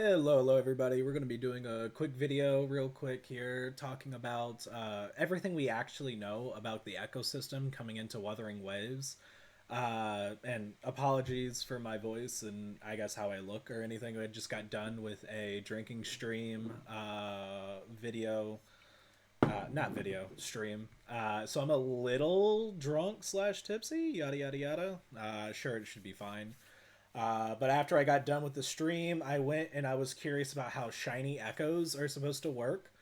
Hello everybody. We're going to be doing a quick video real quick here talking about everything we actually know about the ecosystem coming into Wuthering Waves. And apologies for my voice and I guess how I look or anything. I just got done with a drinking stream video, not video, stream. So I'm a little drunk slash tipsy, yada yada yada. Sure, it should be fine. But after I got done with the stream, I went and I was curious about how shiny echoes are supposed to work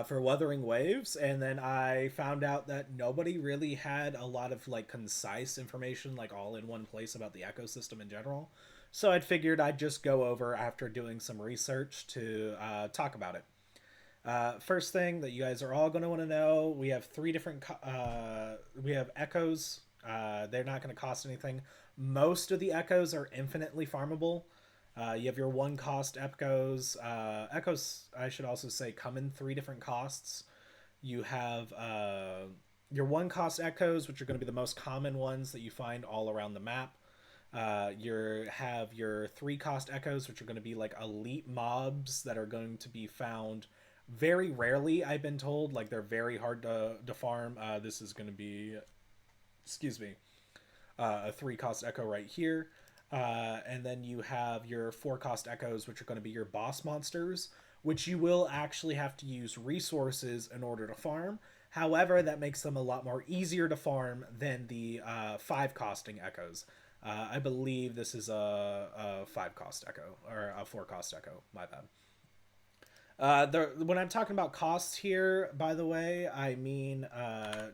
for Wuthering Waves, and then I found out that nobody really had a lot of like concise information, like all in one place about the ecosystem in general. So I'd figured I'd just go over after doing some research to talk about it. First thing that you guys are all going to want to know: we have three different. We have echoes. They're not going to cost anything. Most of the echoes are infinitely farmable. You have your one cost echoes. Echoes, I should also say, come in three different costs. You have your one cost echoes, which are going to be the most common ones that you find all around the map. You have your three cost echoes, which are going to be like elite mobs that are going to be found very rarely. I've been told like they're very hard to farm. This is going to be, excuse me, a three cost echo right here. And then you have your four cost echoes, which are going to be your boss monsters, which you will actually have to use resources in order to farm. However, that makes them a lot more easier to farm than the five costing echoes. I believe this is a five cost echo or a four cost echo. My bad. When I'm talking about costs here, by the way, I mean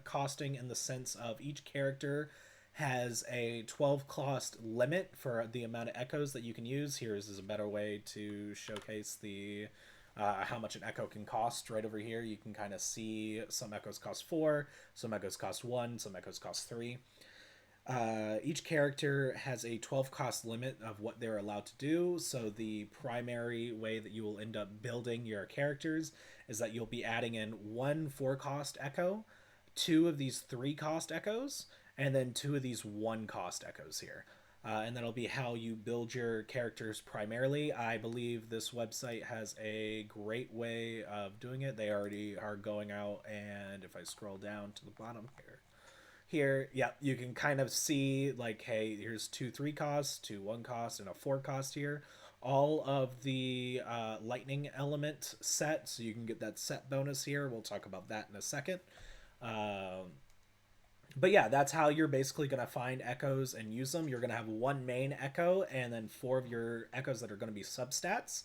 costing in the sense of each character has a 12 cost limit for the amount of echoes that you can use. Here's is a better way to showcase the how much an echo can cost. Right over here, you can kind of see some echoes cost 4, some echoes cost 1, some echoes cost 3. Each character has a 12 cost limit of what they're allowed to do. So the primary way that you will end up building your characters is that you'll be adding in one 4 cost echo, two of these 3 cost echoes, and then two of these 1 cost echoes here. And that'll be how you build your characters primarily. I believe this website has a great way of doing it. They already are going out, and if I scroll down to the bottom here, yeah, you can kind of see like, hey, here's 2 3 costs, 2 1 cost, and a 4 cost here. All of the lightning element set, so you can get that set bonus here. We'll talk about that in a second. But yeah, that's how you're basically going to find echoes and use them. You're going to have one main echo and then 4 of your echoes that are going to be substats.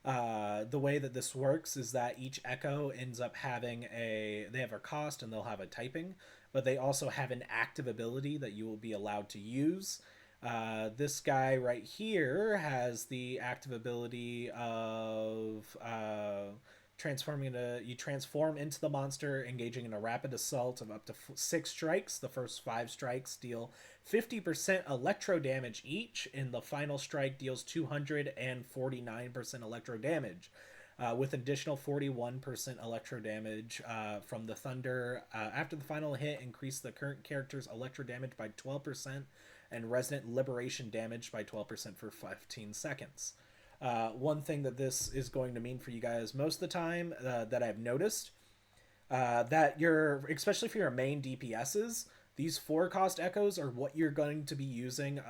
The way that this works is that each echo ends up having they have a cost and they'll have a typing, but they also have an active ability that you will be allowed to use. This guy right here has the active ability of you transform into the monster, engaging in a rapid assault of up to 6 strikes. The first 5 strikes deal 50% electro damage each, and the final strike deals 249% electro damage. With additional 41% electro damage from the thunder. After the final hit, increase the current character's electro damage by 12% and resident liberation damage by 12% for 15 seconds. One thing that this is going to mean for you guys most of the time that I've noticed, that especially for your main DPSs, these 4 cost echoes are what you're going to be using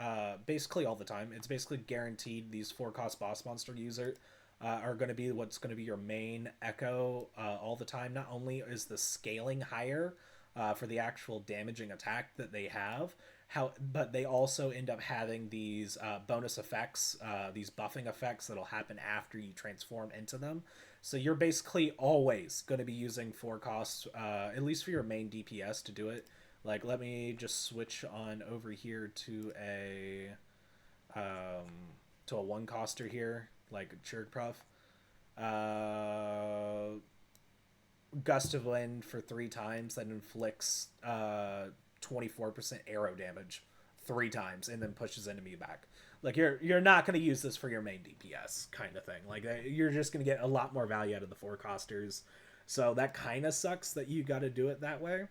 basically all the time. It's basically guaranteed these 4 cost boss monster user are going to be what's going to be your main echo all the time. Not only is the scaling higher for the actual damaging attack that they have, but they also end up having these bonus effects, these buffing effects that'll happen after you transform into them. So you're basically always going to be using 4 costs, at least for your main DPS to do it. Like, let me just switch on over here to a 1 coster here, like Churg Puff. Gust of Wind for 3 times that inflicts 24% arrow damage 3 times and then pushes enemy back. Like, you're not going to use this for your main DPS kind of thing. Like, you're just going to get a lot more value out of the 4 costers. So that kind of sucks that you got to do it that way.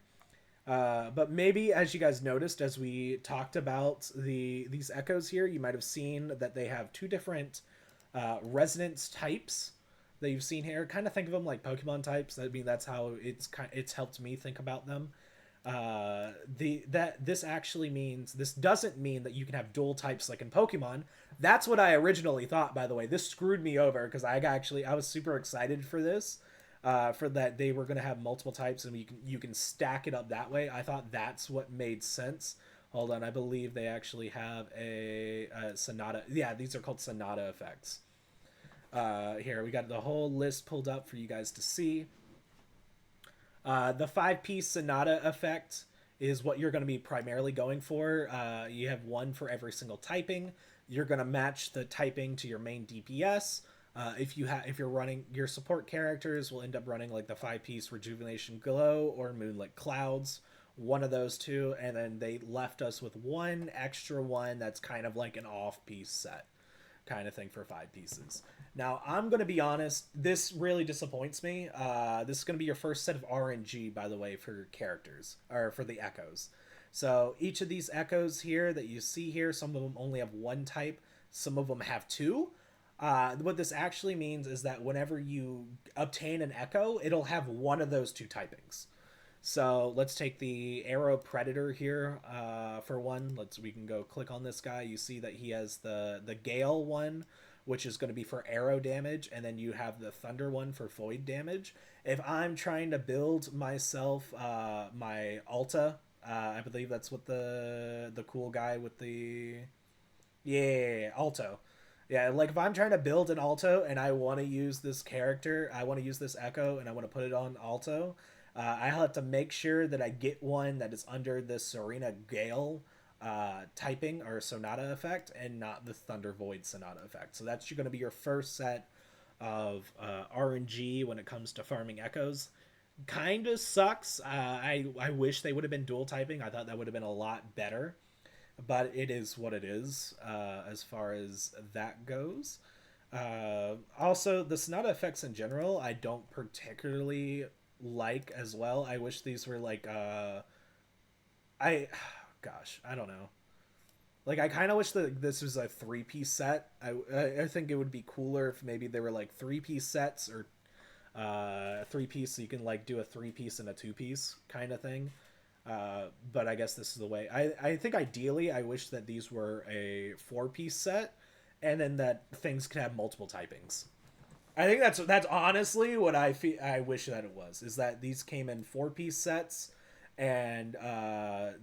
But maybe, as you guys noticed, as we talked about these echoes here, you might have seen that they have 2 different Resonance types that you've seen here. Kind of think of them like Pokemon types. I mean, that's how it's helped me think about them. The that this actually means this doesn't mean that you can have dual types like in Pokemon. That's what I originally thought. By the way, this screwed me over because I was super excited for this. For that they were going to have multiple types and you can stack it up that way. I thought that's what made sense. Hold on, I believe they actually have a Sonata. Yeah, these are called Sonata effects. Here we got the whole list pulled up for you guys to see. The five-piece Sonata effect is what you're going to be primarily going for. You have one for every single typing. You're going to match the typing to your main DPS. If you're running your support characters will end up running like the five-piece Rejuvenation Glow or Moonlit Clouds, one of those two, and then they left us with one extra one that's kind of like an off-piece set kind of thing for five pieces. Now, I'm going to be honest, this really disappoints me. This is going to be your first set of RNG, by the way, for characters, or for the echoes. So each of these echoes here that you see here, some of them only have one type, some of them have two. What this actually means is that whenever you obtain an echo, it'll have one of those two typings. So let's take the Arrow Predator here for one. We can go click on this guy. You see that he has the Gale one, which is going to be for arrow damage, and then you have the Thunder one for void damage. If I'm trying to build myself my Alta, I believe that's what the cool guy with the Alto. Yeah, like if I'm trying to build an Alto and I want to use this character, I want to use this Echo and I want to put it on Alto, I have to make sure that I get one that is under the Serena Gale typing or Sonata effect and not the Thunder Void Sonata effect. So that's going to be your first set of RNG when it comes to farming Echoes. Kind of sucks. I wish they would have been dual typing. I thought that would have been a lot better, but it is what it is as far as that goes. Also, the Sonata effects in general, I don't particularly like as well. I wish these were like I gosh, I don't know. Like I kind of wish that this was a three-piece set. I think it would be cooler if maybe they were like three-piece sets or three-piece so you can like do a three-piece and a two-piece kind of thing. But I guess this is the way. I think ideally I wish that these were a four-piece set and then that things could have multiple typings. I think that's honestly what I feel. I wish that it was is that these came in four-piece sets, and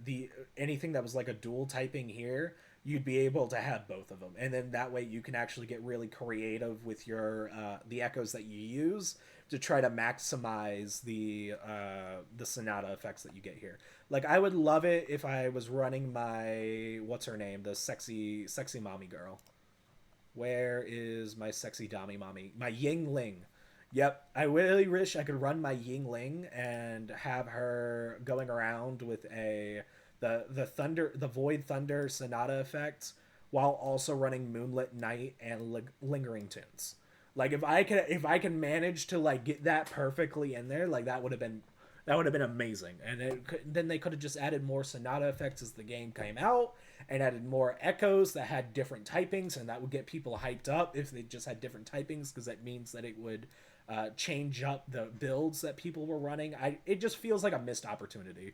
the anything that was like a dual typing here, you'd be able to have both of them, and then that way you can actually get really creative with your the echoes that you use to try to maximize the Sonata effects that you get here. Like I would love it if I was running my what's her name, the sexy mommy girl. Where is my sexy Dami mommy? My Yingling. Yep, I really wish I could run my Yingling and have her going around with the Void Thunder Sonata effect while also running Moonlit Night and Lingering Tunes. Like if I can manage to like get that perfectly in there, like that would have been amazing. And then they could have just added more Sonata effects as the game came out and added more echoes that had different typings, and that would get people hyped up if they just had different typings because that means that it would change up the builds that people were running. It just feels like a missed opportunity.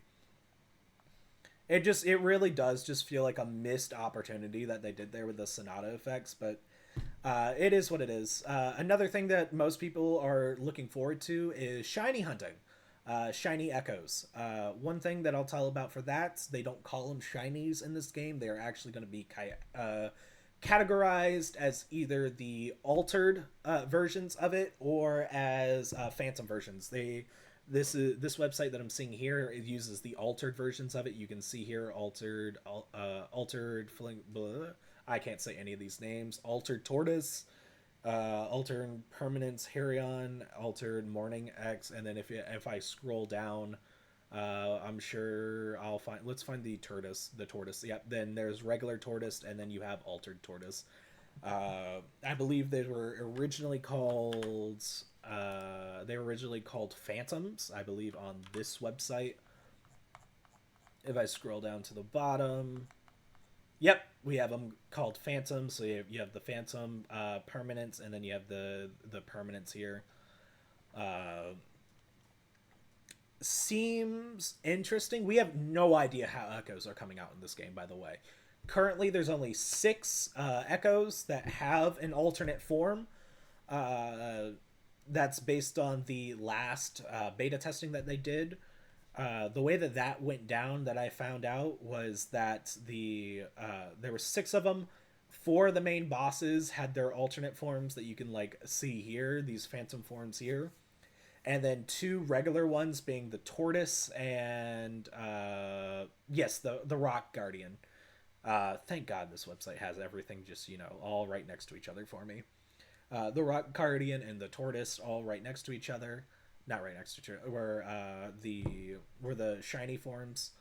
It really does just feel like a missed opportunity that they did there with the Sonata effects, but it is what it is. Another thing that most people are looking forward to is shiny hunting. Shiny echoes. One thing that I'll tell about for that, they don't call them shinies in this game. They are actually going to be categorized as either the altered versions of it or as phantom versions. This website that I'm seeing here, it uses the altered versions of it. You can see here altered I can't say any of these names. Altered Tortoise, Altered Permanence Herion, Altered Morning X, and then if I scroll down, I'm sure I'll find. Let's find the tortoise. The tortoise. Yep. Then there's regular tortoise, and then you have altered tortoise. I believe they were originally called. They were originally called phantoms. I believe on this website. If I scroll down to the bottom, Yep, we have them called phantoms. So you have the phantom permanents, and then you have the permanents here. Uh, Seems interesting. We have no idea how echoes are coming out in this game, by the way. Currently, there's only six echoes that have an alternate form. Uh, that's based on the last beta testing that they did. The way that that went down, that I found out, was that there were six of them. Four of the main bosses had their alternate forms that you can like see here, these phantom forms here, and then two regular ones being the tortoise and yes, the rock guardian. Thank God this website has everything just all right next to each other for me. The rock guardian and the tortoise all right next to each other. Not right next to each other. Were the shiny forms.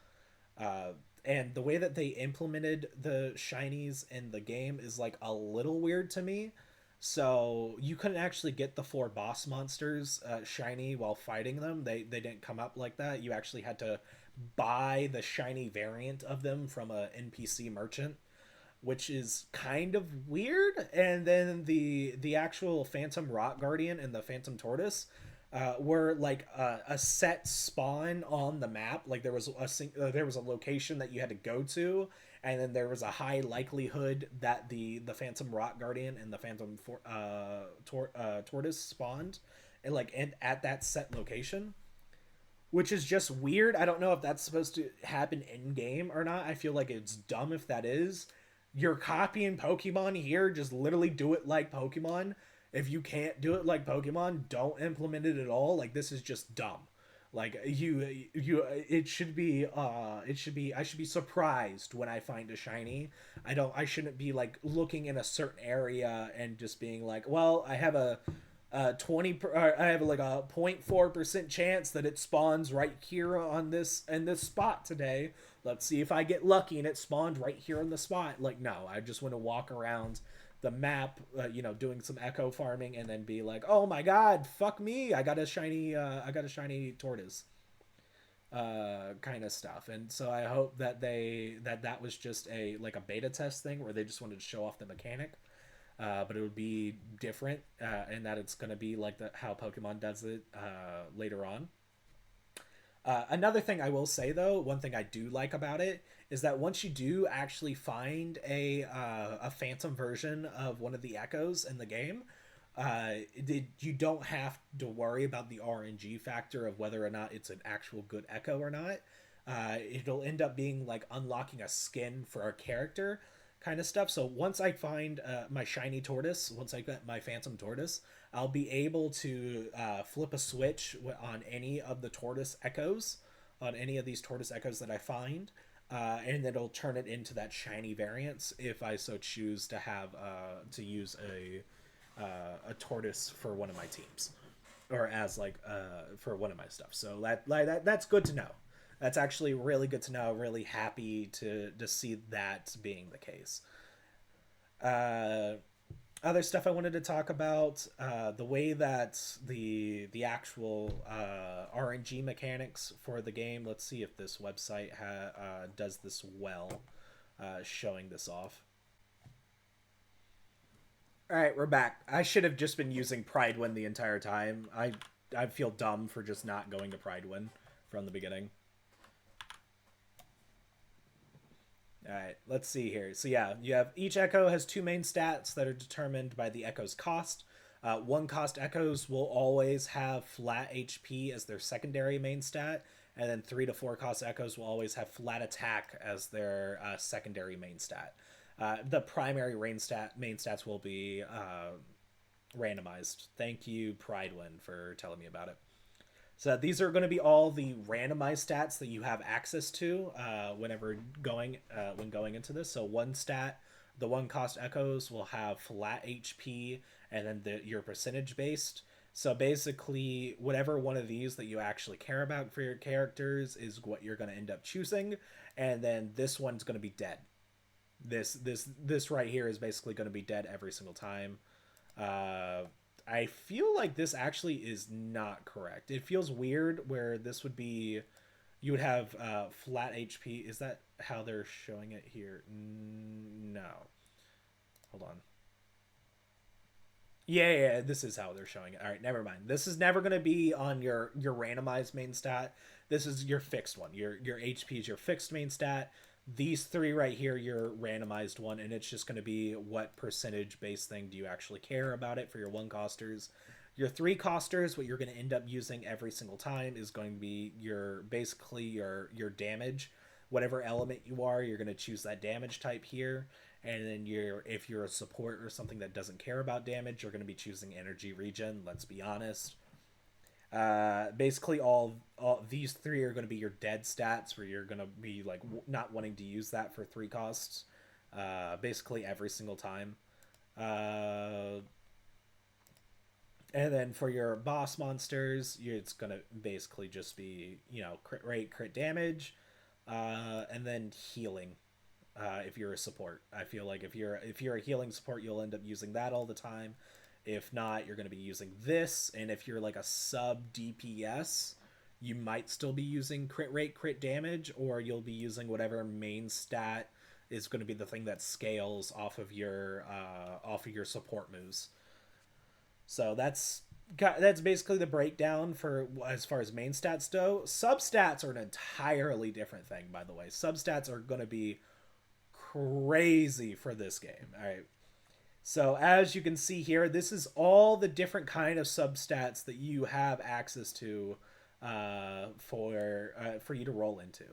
Uh, and the way that they implemented the shinies in the game is like a little weird to me. So you couldn't actually get the four boss monsters shiny while fighting them. They didn't come up like that. You actually had to buy the shiny variant of them from a NPC merchant, which is kind of weird. And then the actual Phantom Rock Guardian and the Phantom Tortoise were like a set spawn on the map. Like there was a location that you had to go to, and then there was a high likelihood that the Phantom Rock Guardian and the Tortoise spawned, and at that set location, which is just weird. I don't know if that's supposed to happen in game or not. I feel like it's dumb if that is. You're copying Pokemon here, just literally do it like Pokemon. If you can't do it like Pokemon, don't implement it at all. Like this is just dumb. Like I should be surprised when I find a shiny. I shouldn't be like looking in a certain area and just being like, well, I have a 20 I have like a 0.4% chance that it spawns right here on this in this spot today. Let's see if I get lucky and it spawned right here on the spot. Like, no, I just want to walk around the map, doing some echo farming, and then be like, oh my god, fuck me, I got a shiny tortoise, kind of stuff. And so I hope that that was just a beta test thing where they just wanted to show off the mechanic, but it would be different, and that it's going to be like how Pokemon does it later on. Another thing I will say, though, one thing I do like about it is that once you do actually find a phantom version of one of the echoes in the game, you don't have to worry about the RNG factor of whether or not it's an actual good echo or not. It'll end up being like unlocking a skin for a character kind of stuff. So once I find my shiny tortoise, once I get my phantom tortoise, I'll be able to flip a switch on any of the tortoise echoes, on any of these tortoise echoes that I find, and it'll turn it into that shiny variance if I so choose to have to use a tortoise for one of my teams, or as like for one of my stuff. So that's good to know. That's actually really good to know. Really happy to see that being the case. Uh, Other stuff I wanted to talk about, the way that the actual RNG mechanics for the game. Let's see if this website does this well, showing this off. All right, we're back. I should have just been using Pridewin the entire time. I feel dumb for just not going to Pridewin from the beginning. All right, let's see here. So yeah, you have each echo has two main stats that are determined by the echo's cost. One cost echoes will always have flat HP as their secondary main stat, and then 3 to 4 cost echoes will always have flat attack as their secondary main stat. The primary main stats will be randomized. Thank you, Pridewin, for telling me about it. So these are going to be all the randomized stats that you have access to when going into this. So one stat, the one cost echoes will have flat HP, and then your percentage based. So basically, whatever one of these that you actually care about for your characters is what you're going to end up choosing, and then this one's going to be dead. This right here is basically going to be dead every single time. Uh, I feel like this actually is not correct. It feels weird where this would be, You would have flat HP. Is that how they're showing it here? No. Hold on. Yeah, this is how they're showing it. All right, never mind. This is never going to be on your randomized main stat. This is your fixed one. Your HP is your fixed main stat. These three right here, your randomized one, and it's just going to be what percentage base thing do you actually care about it for your one costers. Your three costers, what you're going to end up using every single time is going to be your basically your damage. Whatever element you are, you're going to choose that damage type here, and then if you're a support or something that doesn't care about damage, you're going to be choosing energy regen. Let's be honest. Basically, all these three are going to be your dead stats, where you're going to be like not wanting to use that for three costs. Basically every single time. Uh, and then for your boss monsters, it's going to basically just be crit rate, crit damage, and then healing. If you're a support, I feel like if you're a healing support, you'll end up using that all the time. If not, you're going to be using this, and if you're like a sub DPS, you might still be using crit rate, crit damage, or you'll be using whatever main stat is going to be the thing that scales off of your support moves. So that's basically the breakdown for as far as main stats go. Substats are an entirely different thing, by the way. Substats are going to be crazy for this game. All right. So as you can see here, this is all the different kind of substats that you have access to for you to roll into.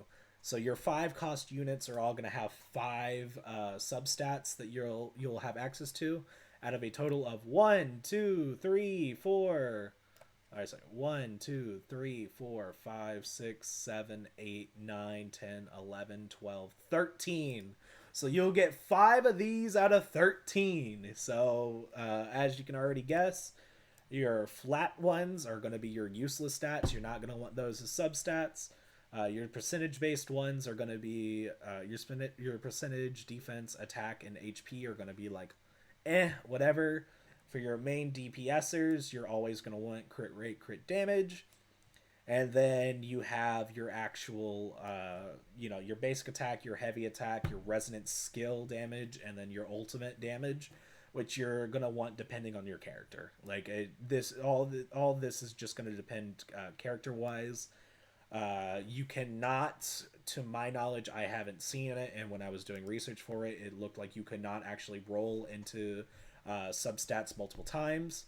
So your 5 cost units are all going to have 5 substats that you'll have access to, out of a total of 1, 2, 3, 4. All right, sorry. 1, 2, 3, 4, 5, 6, 7, 8, 9, 10, 11, 12, 13. So you'll get 5 of these out of 13. So as you can already guess, your flat ones are going to be your useless stats. You're not going to want those as substats. Your percentage based ones are going to be your percentage, defense, attack, and HP are going to be like whatever. For your main DPSers, you're always going to want crit rate, crit damage. And then you have your actual, your basic attack, your heavy attack, your resonant skill damage, and then your ultimate damage, which you're gonna want depending on your character. Like all this is just gonna depend character wise. You cannot, to my knowledge, I haven't seen it, and when I was doing research for it, it looked like you could not actually roll into substats multiple times.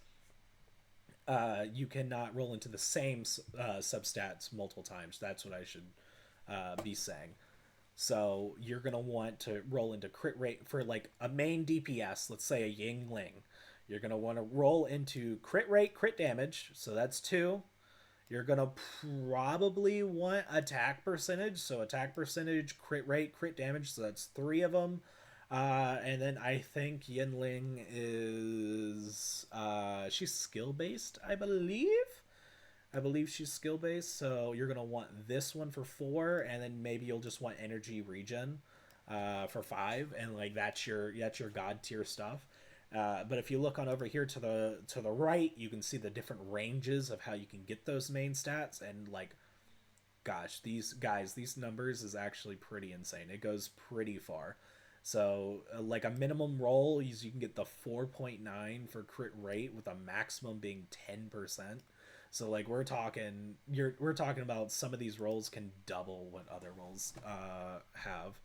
You cannot roll into the same substats multiple times. That's what I should be saying. So you're gonna want to roll into crit rate for like a main DPS. Let's say a Yingling. You're gonna want to roll into crit rate, crit damage. So that's 2. You're gonna probably want attack percentage. So attack percentage, crit rate, crit damage. So that's 3 of them. And then I think Yinling is she's skill based, I believe. I believe she's skill based, so you're gonna want this one for 4, and then maybe you'll just want energy regen for 5, and like that's your god tier stuff. But if you look on over here to the right, you can see the different ranges of how you can get those main stats, and like, gosh, these numbers is actually pretty insane. It goes pretty far. So, like a minimum roll, you can get the 4.9 for crit rate with a maximum being 10%. So, like we're talking about some of these rolls can double what other rolls have.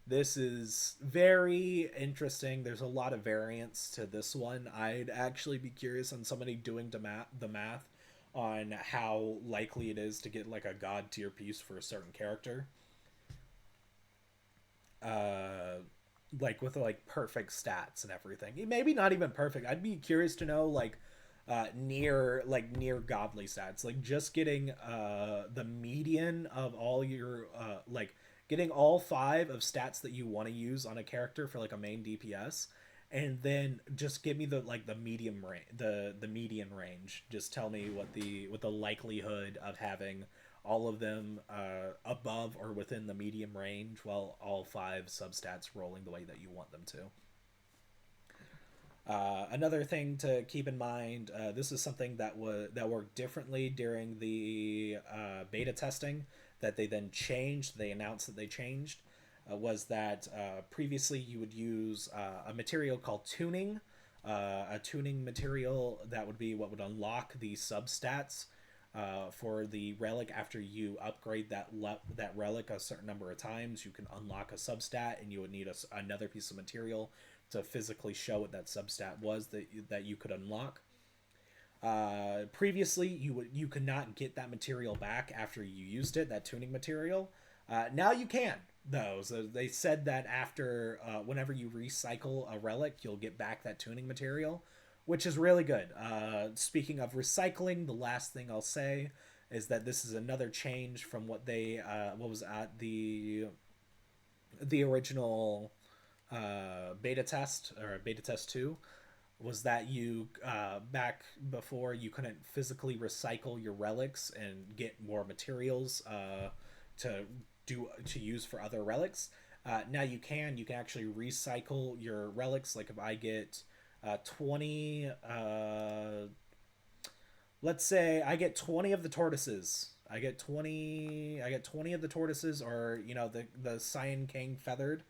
This is very interesting. There's a lot of variance to this one. I'd actually be curious on somebody doing the math on how likely it is to get like a god tier piece for a certain character. uh like with like perfect stats and everything. Maybe not even perfect. I'd be curious to know like near godly stats. Like just getting the median of all your like getting all 5 of stats that you want to use on a character for like a main DPS, and then just give me the medium range, the median range. Just tell me what the likelihood of having all of them above or within the medium range, while all 5 substats rolling the way that you want them to. Another thing to keep in mind, this is something that worked differently during the beta testing that they then changed. They announced that they changed was that previously you would use a material called tuning, a tuning material that would be what would unlock the substats for the relic after you upgrade that relic a certain number of times. You can unlock a substat, and you would need another piece of material to physically show what that substat was that you could unlock. Previously, you could not get that material back after you used it, that tuning material. Now you can, though. So they said that after whenever you recycle a relic, you'll get back that tuning material, which is really good. Speaking of recycling, the last thing I'll say is that this is another change from what was at the original beta test, or beta test 2, was that you back before you couldn't physically recycle your relics and get more materials to use for other relics. Now you can actually recycle your relics. Like if I get 20 let's say I get 20 of the tortoises. I get 20 of the tortoises, or the Cyan King feathered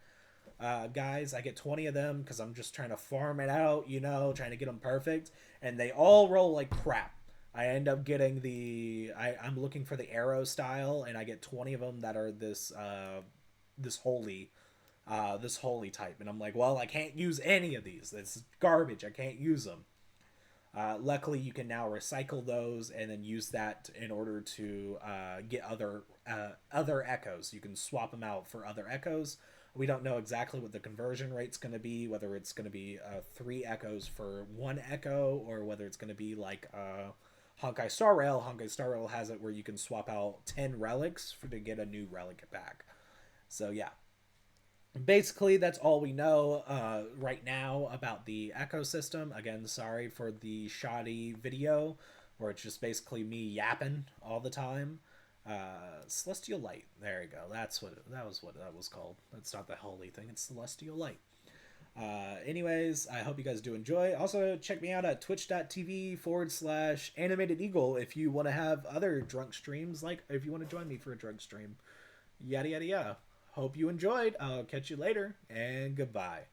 guys. I get 20 of them because I'm just trying to farm it out, trying to get them perfect, and they all roll like crap. I end up getting I'm looking for the arrow style, and I get 20 of them that are this holy type, and I'm like, well, I can't use any of these. It's garbage. I can't use them. Luckily, you can now recycle those and then use that in order to get other echoes. You can swap them out for other echoes. We don't know exactly what the conversion rate's going to be, whether it's going to be 3 echoes for 1 echo, or whether it's going to be like Honkai Star Rail. Honkai Star Rail has it where you can swap out 10 relics to get a new relic back. So yeah, basically that's all we know right now about the ecosystem. Again, sorry for the shoddy video where it's just basically me yapping all the time. Celestial Light, there you go. That was called. That's not the holy thing, it's Celestial Light. Anyways, I hope you guys do enjoy. Also, check me out at twitch.tv/animated eagle if you want to have other drunk streams, like if you want to join me for a drunk stream. Yada yada yada. Hope you enjoyed. I'll catch you later, and goodbye.